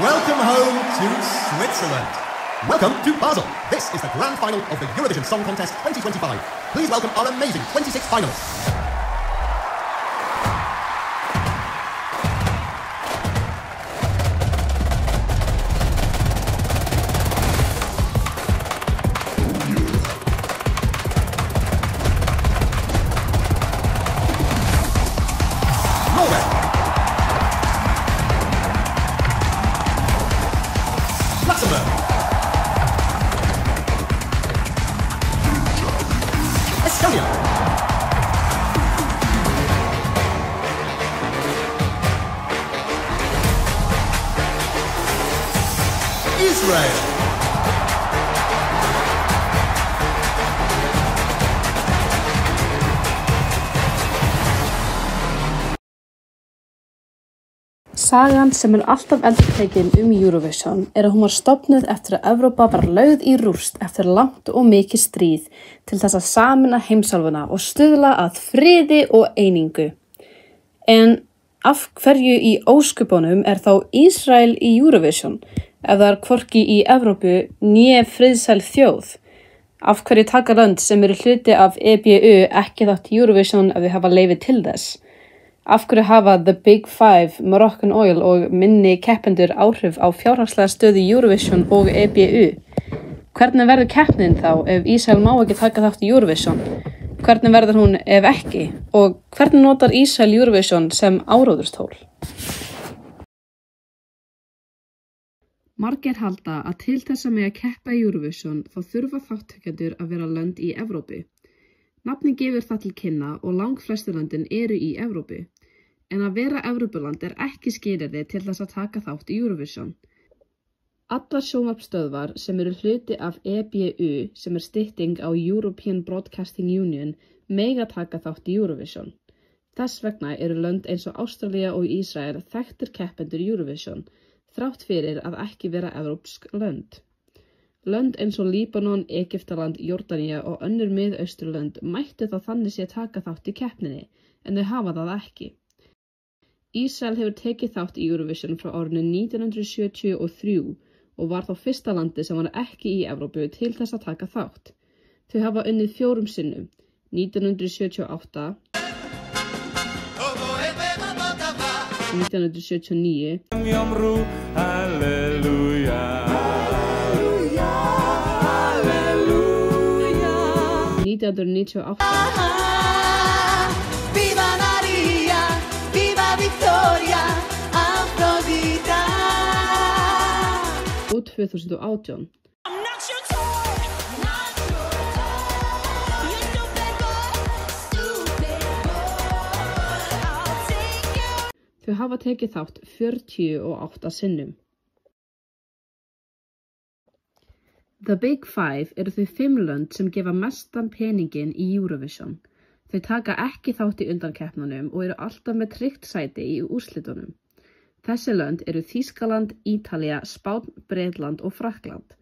Welcome home to Switzerland. Welcome to Basel. This is the grand final of the Eurovision Song Contest 2025. Please welcome our amazing 26 finalists. Luxembourg, Estonia, Israel, Sagan sem alltaf endurtekin Eurovision að hún var stofnuð eftir að Evrópa var lögð í rúst eftir langt og mikið stríð til þess að sameina heimsálfuna og stuðla að friði og einingu. En af hverju í ósköpunum þá Ísrael í Eurovision ef það hvorki í Evrópu né friðsæl þjóð? Af hverju taka lönd sem hluti af EBU ekki þátt í Eurovision ef þau hafa leyfi til þess? Af hverju hafa The Big Five, Moroccan Oil og minni keppendur áhrif á fjárhagslega stöðu Eurovision og EBU? Hvernig verður keppnin þá ef Ísrael má ekki taka þátt í Eurovision? Hvernig verður hún ef ekki? Og hvernig notar Ísrael Eurovision sem áróðurstól? Margir halda að til þess að mega keppa í Eurovision þá þurfa þátttakendur að vera lönd í Evrópu. Nafnið gefur það til kynna og langflestu löndin eru í Evrópu. En að vera Evrópuland ekki skilyrði til þess að taka þátt í Eurovision. Allar sjónvarpsstöðvar sem hluti af EBU sem stytting á European Broadcasting Union mega taka þátt í Eurovision. Þess vegna eru lönd eins og Ástralía og Ísrael þekktir keppendur Eurovision, þrátt fyrir að ekki vera evrópsk lönd. Lönd eins og Líbanon, Egyptaland, Jórdanía og önnur miðausturlönd mættu þá þannig sé taka þátt í keppninni, en þau hafa það ekki. Ísrael hefur tekið þátt í Eurovision frá árinu 1973 og var þá fyrsta landi sem var ekki í Evrópu til þess að taka þátt. Þau hafa unnið 4 sinnum, 1978, 1979, 1998 Viva Maria, viva Victoria, Afrodita og 2018. Þau hafa tekið þátt 48 sinnum. The Big Five eru þau 5 lönd sem gefa mestan peningin í Eurovision. Þau taka ekki þátt í undankeppnunum og eru alltaf með tryggt sæti í úrslitunum. Þessi lönd eru Þýskaland, Ítalía, Spánn, Bretland og Frakkland.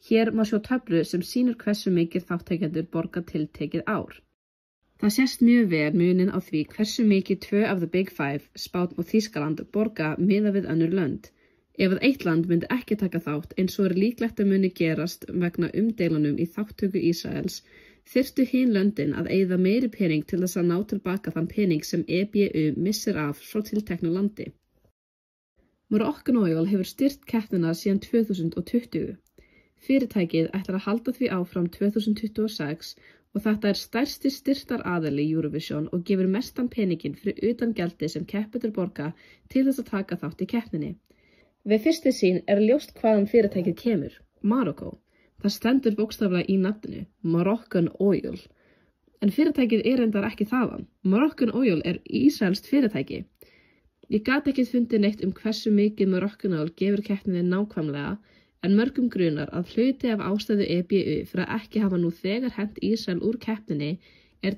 Hér má sjá töflu sem sýnir hversu mikið þáttakendur borga tiltekið ár. Það sést mjög vel munin á því hversu mikið 2 af The Big Five, Spánn og Þýskaland, borga miðað við önnur lönd. Ef að eitt land myndi ekki taka þátt eins og líklegt að muni gerast vegna umdeilunum í þátttöku Ísraels, þyrftu hin löndin að eyða meiri pening til þess að ná tilbaka þann pening sem EBU missir af frá tilteknu landi. Moroccan Oil hefur styrkt keppnina síðan 2020. Fyrirtækið ætlar að halda því áfram 2026 og þetta stærsti styrktaraðili Eurovision og gefur mestan peningin fyrir utan gjaldi sem keppendur borga til þess að taka þátt í keppninni. Við fyrstu sýn ljóst hvaðan fyrirtækið kemur, Marokko. Það stendur bókstaflega í nafninu, Moroccan Oil. En fyrirtækið reyndar ekki þaðan. Moroccan Oil ísraelskt fyrirtæki. Ég gat ekki fundið neitt hversu mikið Moroccan Oil gefur keppninni nákvæmlega, en mörgum grunar að hluti af ástæðu EBU fyrir að ekki hafa nú þegar hent Ísrael úr keppninni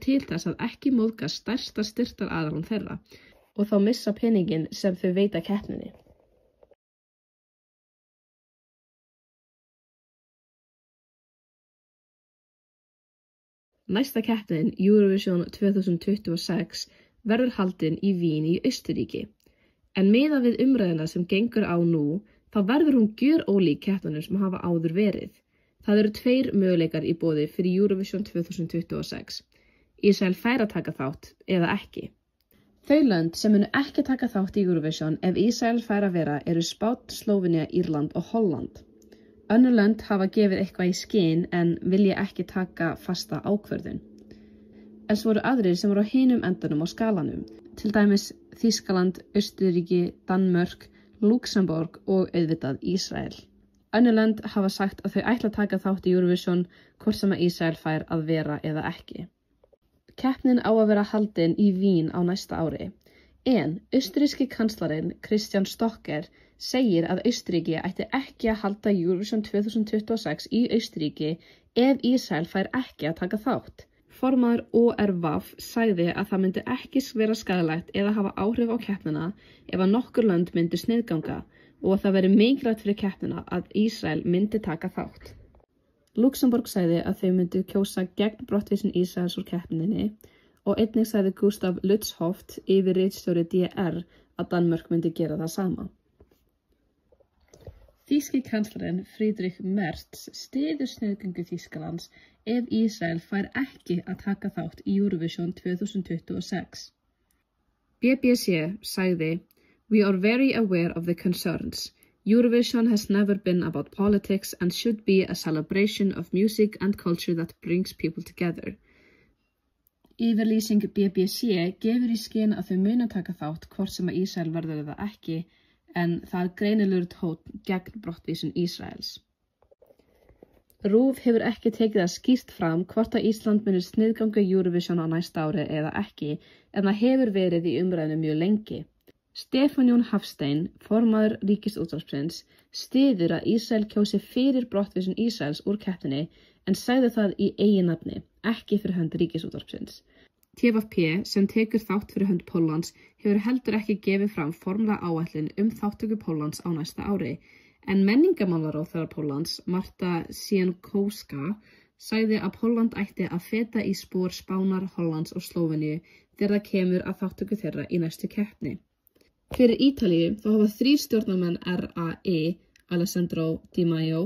til þess að ekki móðga stærsta styrktaraðilann þeirra og þá missa peningin sem þau veita keppninni. Næsta keppnin, Eurovision 2026, verður haldin í Vín í Austurríki. En miðað við umræðuna sem gengur á nú, þá verður hún gjörólík keppnunum sem hafa áður verið. Það eru 2 möguleikar í boði fyrir Eurovision 2026. Ísrael fær að taka þátt eða ekki. Þau lönd sem munu ekki taka þátt í Eurovision ef Ísrael fær að vera eru Spánn, Slóvenía, Írland og Holland. Önnur lönd hafa gefið eitthvað í skyn en vilja ekki taka fasta ákvörðun. En svo voru aðrir sem voru á hinum endanum á skalanum, til dæmis Þýskaland, Austurríki, Danmörk, Luxemborg og auðvitað Ísrael. Önnur lönd hafa sagt að þau ætla að taka þátt í Eurovision hvort sem að Ísrael fær að vera eða ekki. Keppnin á að vera haldin í Vín á næsta ári, en austurríski kanslarinn Christian Stocker segir að Austurríki ætti ekki að halda Eurovision 2026 í Austurríki ef Ísrael fær ekki að taka þátt. Formaður ORVAF sagði að það myndi ekki vera skaðlegt eða hafa áhrif á keppnina ef að nokkur lönd myndi sniðganga og að það veri mikilvægt fyrir keppnina að Ísrael myndi taka þátt. Luxemborg sagði að þau myndi kjósa gegn brottvísun Ísraels úr keppninni og einnig sagði Gustav Lützhoft yfirritstjóri DR að Danmörk myndi gera það sama. Þýski kanslarinn Friedrich Merz styður sniðgöngu Þýskalands ef Ísrael fær ekki að taka þátt í Eurovision 2026. BBC sagði: "We are very aware of the concerns. Eurovision has never been about politics and should be a celebration of music and culture that brings people together." Yfirlýsing BBC gefur í skyn að þau munu taka þátt hvort sem að Ísrael verður eða ekki, en það er greinilegur tónn gegn brottvísun Ísraels. RÚV hefur ekki tekið það skýrt fram hvort að Ísland muni sniðganga Eurovision á næsta ári eða ekki, en það hefur verið í umræðinu mjög lengi. Stefán Jón Hafstein, formaður Ríkisútvarpsins, styður að Ísrael kjósi fyrir brottvísun Ísraels úr keppninni en sagði það í eigin nafni, ekki fyrir hönd Ríkisútvarpsins. TVP, sem tekur þátt fyrir hönd Póllands, hefur heldur ekki gefið fram formlega áætlun þátttöku Póllands á næsta ári, en menningarmálaráðherra Póllands, Marta Sienkowska, sagði að Pólland ætti að feta í spor Spánar, Hollands og Slóveníu þegar það kemur að þátttöku þeirra í næstu keppni. Fyrir Ítalíu þá hafa 3 stjórnarmenn RAE, Alessandro Di Maio,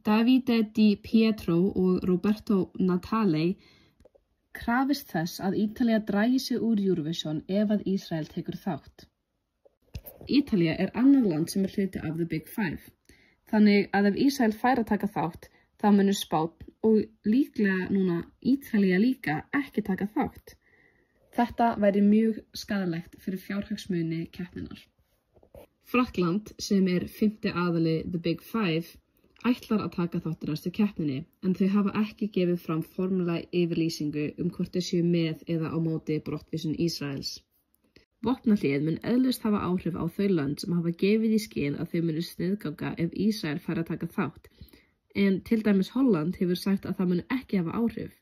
Davide Di Pietro og Roberto Natale, krafist þess að Ítalía dragi sig úr Eurovision ef að Ísrael tekur þátt. Ítalía er annað land sem er hluti af The Big Five, þannig að ef Ísrael fær að taka þátt, þá munur Spánn og líklega núna Ítalía líka ekki taka þátt. Þetta væri mjög skaðlegt fyrir fjárhagsmuni keppninnar. Frakkland, sem er 5. aðili The Big Five, ætlar að taka þátt í næstu keppninni, en þau hafa ekki gefið fram formlega yfirlýsingu hvort þau séu með eða á móti brottvísun Ísraels. Vopnahléið mun eðlust hafa áhrif á þau lönd sem hafa gefið í skyn að þau munu sniðganga ef Ísrael fær að taka þátt, en til dæmis Holland hefur sagt að það munu ekki hafa áhrif.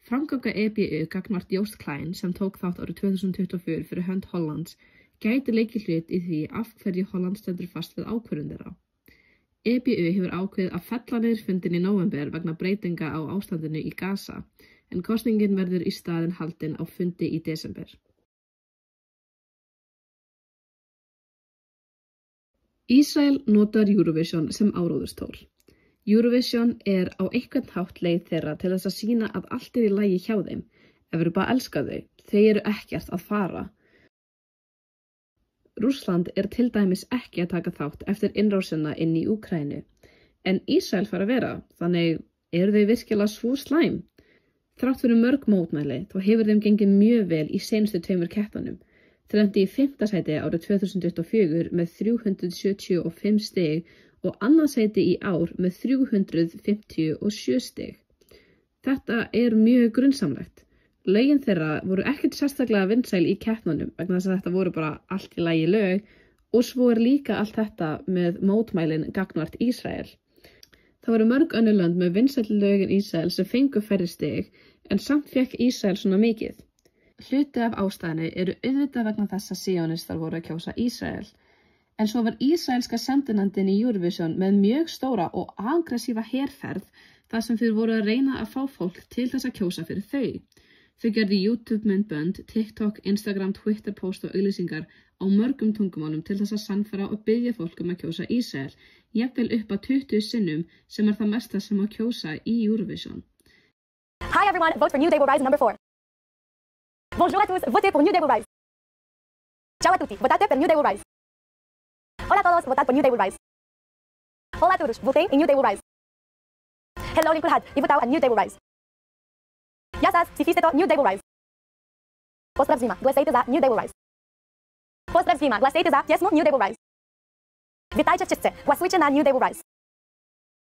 Framganga EBU gagnvart Joost Klein, sem tók þátt árið 2024 fyrir hönd Hollands, gæti leikið hlut í því af hverju Holland stendur fast við ákvörðun þeirra. EBU hefur ákveðið að fella niður fundin í nóvember vegna breytinga á ástandinu í Gaza, en kosningin verður í staðinn haldin á fundi í desember. Ísrael notar Eurovision sem áróðurstól. Eurovision er á einhvern hátt leið þeirra til þess að sýna að allt er í lagi hjá þeim. Evrópa elskar þau, þau eru ekkert að fara. Rússland er til dæmis ekki að taka þátt eftir innrásina inn í Úkraínu, en Ísrael fær að vera, þannig eru þau virkilega svo slæm. Þrátt fyrir mörg mótmæli, þá hefur þeim gengið mjög vel í seinustu 2 keppnunum. Þau lentu í 5. sæti árið 2024 með 375 stig og annað sæti í ár með 357 stig. Þetta er mjög grunnsamlegt. Lögin þeirra voru ekkert sérstaklega vinsæl í keppnunum vegna þess að þetta voru bara allt í lagi lög og svo er líka allt þetta með mótmælin gagnvart Ísrael. Það voru mörg önnur lönd með vinsæl lögin Ísrael sem fengu færri stig en samt fékk Ísrael svona mikið. Hluti af ástæðinu eru auðvitað vegna þess að síónistar voru að kjósa Ísrael. En svo var ísraelska sendinefndin í Eurovision með mjög stóra og aggressíva herferð þar sem þeir voru að reyna að fá fólk til þess að kjósa fyrir þau. Þau gerðu YouTube-myndbönd, TikTok, Instagram, Twitter-post og auglýsingar á mörgum tungumálum til þess að sannfæra og biðja fólk að kjósa Ísrael, jafnvel upp að 20 sinnum sem það mesta sem að kjósa í Eurovision. Hi everyone, vote for New Day Will Rise number 4. Bonjour à tous, votez pour New Day Will Rise. Ciao a tutti, votate per New Day Will Rise. Hola a todos, votad por New Day Will Rise. Hola a todos, votei em New Day Will Rise. Hello לכולכם, votau a New Day Will Rise. Γεια σας, ψηφίστε το New Day Will Rise. Поздравствуйте, гласуйте за New Day Will Rise. Поздравствуйте, гласуйте за песню New Day Will Rise. Вітайте всі, гласуйте на New Day Will Rise.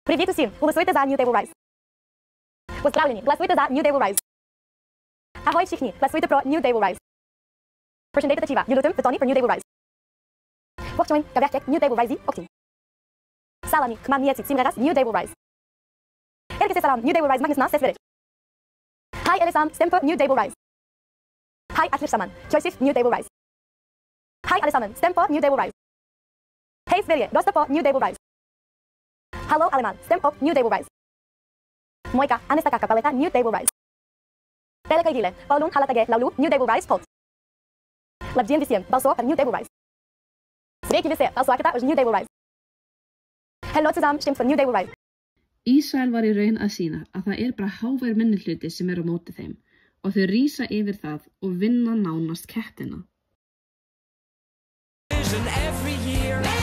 Привіт усім, голосуйте за New Day Will Rise. Поздравлені, голосуйте за New Day Will Rise. Ahoj všichni, hlasujte pro New Day Will Rise. Прочитайте тачива, юлютим фетони про New Day Will Rise. Похчоин, кавяхтек New Day Will Rise, окти. Салами, хман ниеци, симрерас New Day Will Rise. Herkese selam, New Day Will Rise magnesine ses verir. Hi Elisam, stem på New Day Will Rise. Hi Atlershaman, Joseph New Day Will Rise. Hi Alisamen, stem på New Day Will Rise. Hej Sverige, rösta på New Day Will Rise. Hallå Aleman, stem på New Day Will Rise. Moika, Anesta Kaka Paleta New Day Will Rise. Teleka Gile, Paulun Halatage Laulu New Day Will Rise Pot. Labdien Visiem, Balso per New Day Will Rise. Sveiki visi, balsuokite už New Day Will Rise. Hello zusammen, stimmt for New Day Will Rise. Ísrael var í raun að sýna að það bara hávær minnihluti sem á móti þeim og þau rísa yfir það og vinna nánast keppnina. Every year